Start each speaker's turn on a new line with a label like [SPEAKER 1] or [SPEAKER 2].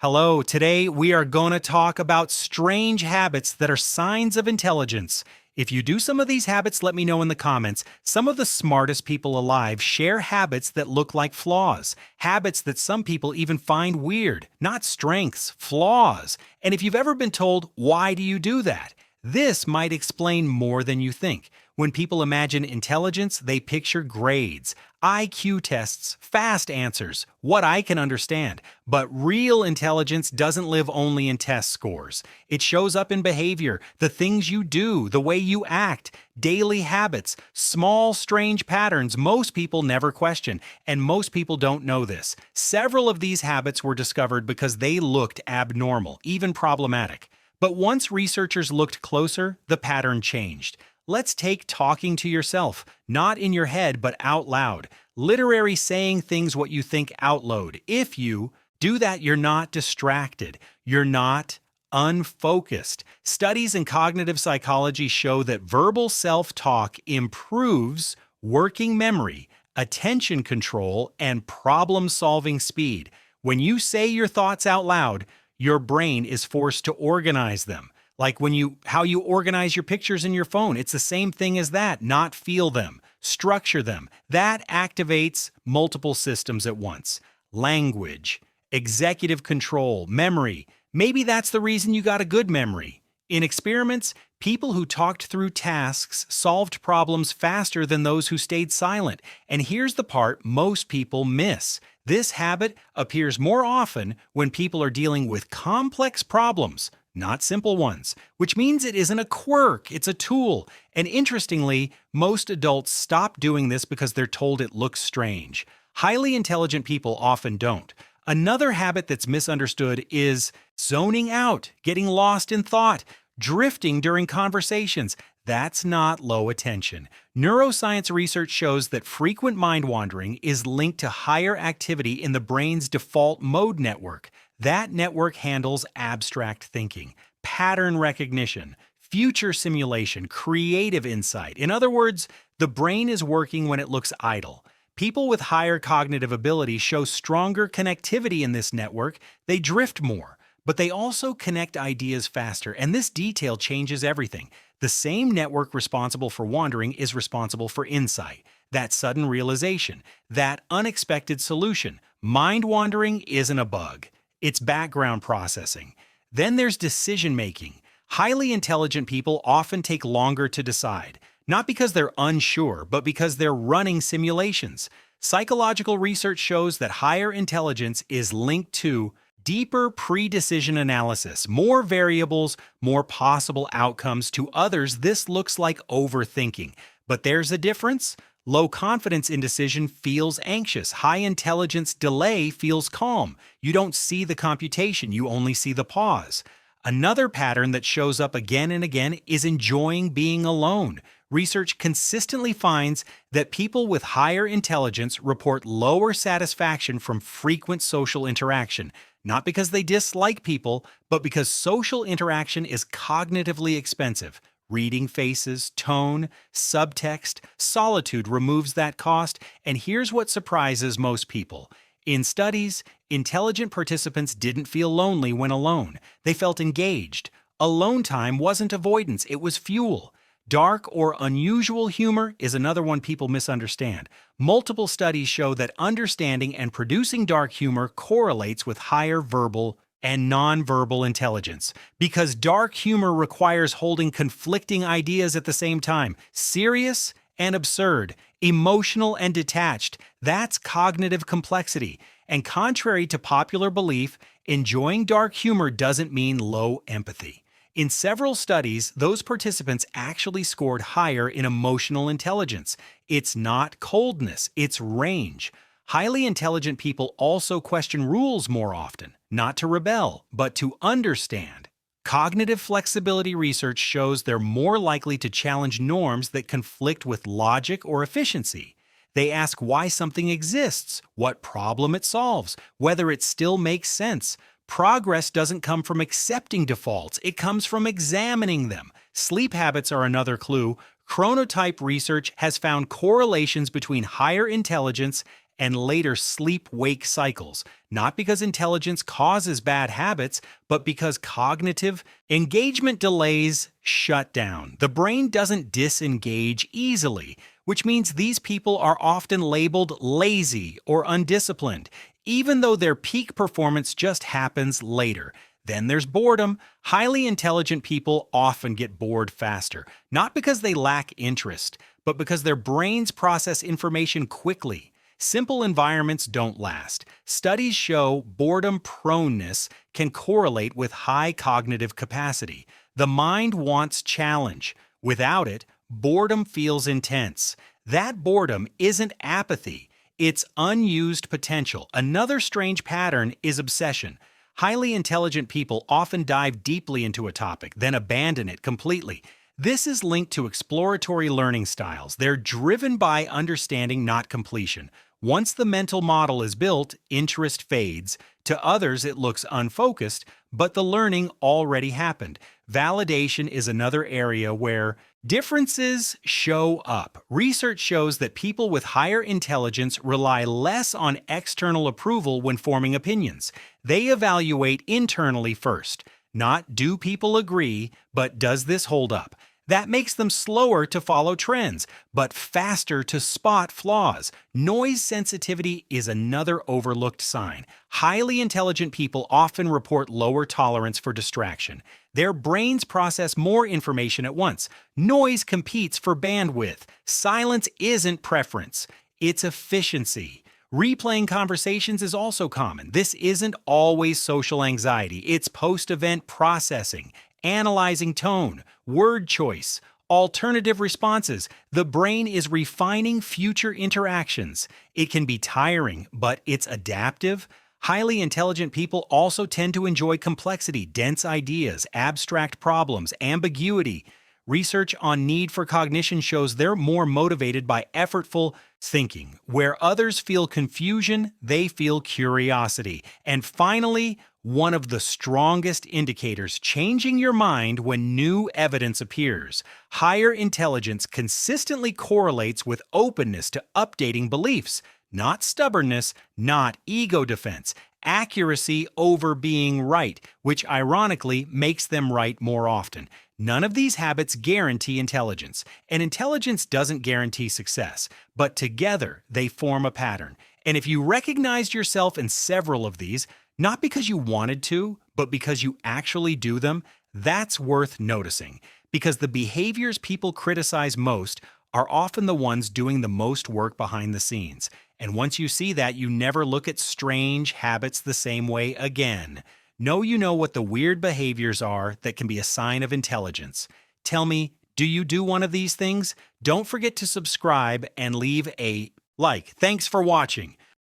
[SPEAKER 1] Hello, today we are going to talk about strange habits that are signs of intelligence. If you do some of these habits, let me know in the comments. Some of the smartest people alive share habits that look like flaws, habits that some people even find weird, not strengths, flaws. And if you've ever been told, why do you do that? This might explain more than you think. When people imagine intelligence, they picture grades, IQ tests, fast answers, what I can understand. But real intelligence doesn't live only in test scores. It shows up in behavior, the things you do, the way you act, daily habits, small, strange patterns most people never question, and most people don't know this. Several of these habits were discovered because they looked abnormal, even problematic. But once researchers looked closer, the pattern changed. Let's take talking to yourself, not in your head but out loud. Literary saying things what you think out loud. If you do that, you're not distracted. You're not unfocused. Studies in cognitive psychology show that verbal self-talk improves working memory, attention control, and problem-solving speed. When you say your thoughts out loud, your brain is forced to organize them. Like how you organize your pictures in your phone. It's the same thing as that, not feel them, structure them. That activates multiple systems at once. Language, executive control, memory. Maybe that's the reason you got a good memory. In experiments, people who talked through tasks solved problems faster than those who stayed silent. And here's the part most people miss. This habit appears more often when people are dealing with complex problems, not simple ones, which means it isn't a quirk, it's a tool. And interestingly, most adults stop doing this because they're told it looks strange. Highly intelligent people often don't. Another habit that's misunderstood is zoning out, getting lost in thought, drifting during conversations. That's not low attention. Neuroscience research shows that frequent mind wandering is linked to higher activity in the brain's default mode network. That network handles abstract thinking, pattern recognition, future simulation, creative insight. In other words, the brain is working when it looks idle. People with higher cognitive ability show stronger connectivity in this network. They drift more, but they also connect ideas faster, and this detail changes everything. The same network responsible for wandering is responsible for insight, that sudden realization, that unexpected solution. Mind wandering isn't a bug. It's background processing. Then there's decision-making. Highly intelligent people often take longer to decide, not because they're unsure, but because they're running simulations. Psychological research shows that higher intelligence is linked to deeper pre-decision analysis, more variables, more possible outcomes. To others, this looks like overthinking. But there's a difference. Low confidence indecision feels anxious. High intelligence delay feels calm. You don't see the computation, you only see the pause. Another pattern that shows up again and again is enjoying being alone. Research consistently finds that people with higher intelligence report lower satisfaction from frequent social interaction, not because they dislike people, but because social interaction is cognitively expensive. Reading faces, tone, subtext, solitude removes that cost, and here's what surprises most people. In studies, intelligent participants didn't feel lonely when alone. They felt engaged. Alone time wasn't avoidance, it was fuel. Dark or unusual humor is another one people misunderstand. Multiple studies show that understanding and producing dark humor correlates with higher verbal and nonverbal intelligence, because dark humor requires holding conflicting ideas at the same time. Serious and absurd, emotional and detached. That's cognitive complexity. And contrary to popular belief, enjoying dark humor doesn't mean low empathy. In several studies, those participants actually scored higher in emotional intelligence. It's not coldness, it's range. Highly intelligent people also question rules more often, not to rebel, but to understand. Cognitive flexibility research shows they're more likely to challenge norms that conflict with logic or efficiency. They ask why something exists, what problem it solves, whether it still makes sense. Progress doesn't come from accepting defaults, it comes from examining them. Sleep habits are another clue. Chronotype research has found correlations between higher intelligence and later sleep-wake cycles, not because intelligence causes bad habits, but because cognitive engagement delays shut down. The brain doesn't disengage easily, which means these people are often labeled lazy or undisciplined, even though their peak performance just happens later. Then there's boredom. Highly intelligent people often get bored faster, not because they lack interest, but because their brains process information quickly. Simple environments don't last. Studies show boredom proneness can correlate with high cognitive capacity. The mind wants challenge. Without it, boredom feels intense. That boredom isn't apathy, it's unused potential. Another strange pattern is obsession. Highly intelligent people often dive deeply into a topic, then abandon it completely. This is linked to exploratory learning styles. They're driven by understanding, not completion. Once the mental model is built, interest fades. To others, it looks unfocused, but the learning already happened. Validation is another area where differences show up. Research shows that people with higher intelligence rely less on external approval when forming opinions. They evaluate internally first. Not do people agree, but does this hold up? That makes them slower to follow trends, but faster to spot flaws. Noise sensitivity is another overlooked sign. Highly intelligent people often report lower tolerance for distraction. Their brains process more information at once. Noise competes for bandwidth. Silence isn't preference, it's efficiency. Replaying conversations is also common. This isn't always social anxiety, it's post-event processing, analyzing tone, word choice, alternative responses. The brain is refining future interactions. It can be tiring, but it's adaptive. Highly intelligent people also tend to enjoy complexity, dense ideas, abstract problems, ambiguity. Research on need for cognition shows they're more motivated by effortful thinking. Where others feel confusion, they feel curiosity. And finally, one of the strongest indicators changing your mind when new evidence appears. Higher intelligence consistently correlates with openness to updating beliefs, not stubbornness, not ego defense. Accuracy over being right, which ironically makes them right more often. None of these habits guarantee intelligence, and intelligence doesn't guarantee success, but together they form a pattern. And if you recognized yourself in several of these, not because you wanted to, but because you actually do them, that's worth noticing. Because the behaviors people criticize most are often the ones doing the most work behind the scenes. And once you see that, you never look at strange habits the same way again. Know you know what the weird behaviors are that can be a sign of intelligence. Tell me, do you do one of these things? Don't forget to subscribe and leave a like. Thanks for watching.